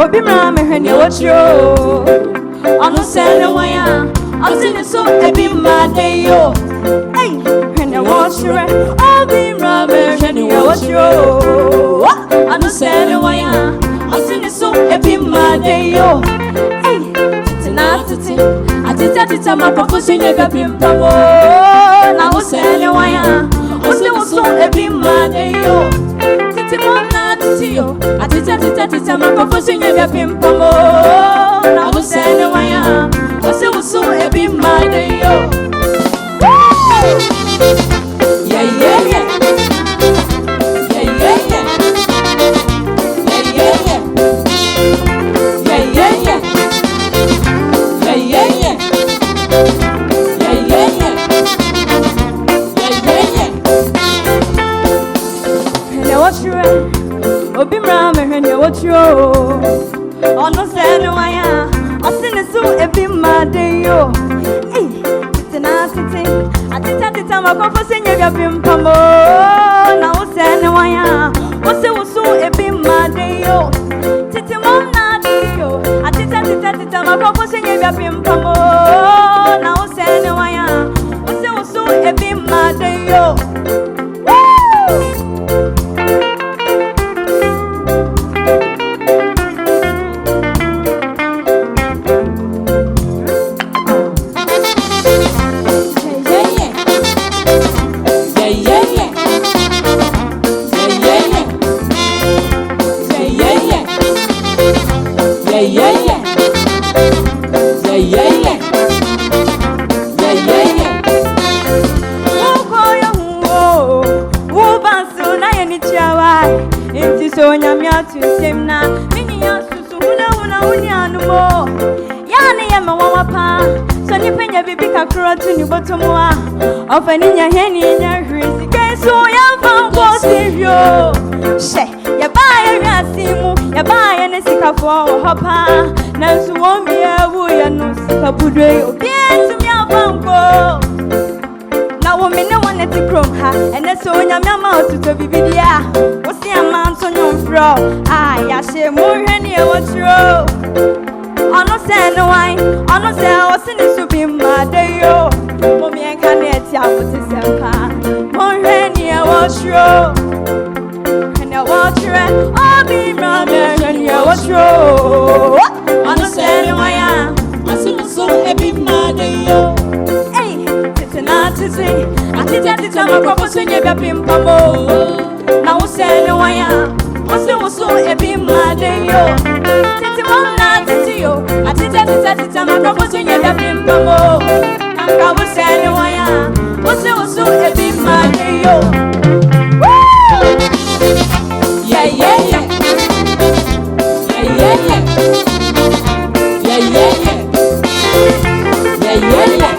Obi mama hwene wotro Ono sene waya Asini so ebi made yo Hey hwene wotro Obi mama hwene wotro Ono sene waya Asini so ebi made yo Hey tina titi Atita tita makofusi nyega pimpamo Na usene waya Ose uso ebi made yo Titi mona titi yo Atita tita tita makofusi nyega pimpamo Na usene waya Ose uso ebi made yo Yeah yeah yeah Yeah yeah yeah Yeah yeah yeah Yeah yeah yeah Yeah yeah yeah Yeah yeah yeah Yeah yeah yeah Hene wotro Obi mama hene wotro Ono sene waya Osine so ebi made yo Eh tina titi Atita tita makofo senye bia pimpamo Na usene waya Ose usu ebi made yo Titi mona titi yo Atita tita tita makofo senye bia pimpamo Na usene waya Ose usu ebi made yo Yeah yeah yeah Yeah yeah yeah Yeah yeah yeah Uko yo huo Ubansu na yeni chawa Inti so nyami atu semna Mini ya susu huna unianumo Yani ya mawawapa So nipenye bibi kakura tu nibotomwa Ofa ninya heni nya hrisi Kensu ya mfango sivyo She ya baya riasimu Ya baya nesikafo hopa Nansu wombi ya wuya nusika budwe Obiensu mya mfango Na womine waneti krom ha Ene so nyamya maututo bibidia Osi ya manso nyomfro ya she muheni ya wotro Ono se no wine Ono se osini subi made yo Momi enka neti amuti sempa Muheni ya wotro Hene wotro Obi mame heni ya wotro Ono se no wine Asini so ebi made yo Tina titi Atita tita makopo senye bia pimpamo Na usene waya Ose uso ebi made yo Titi mona titi yo Atita tita tita makopo senye bia pimpamo Nanka usene waya Ose uso ebi made yo Yeah yeah yeah Yeah yeah yeah Yeah yeah yeah Yeah yeah yeah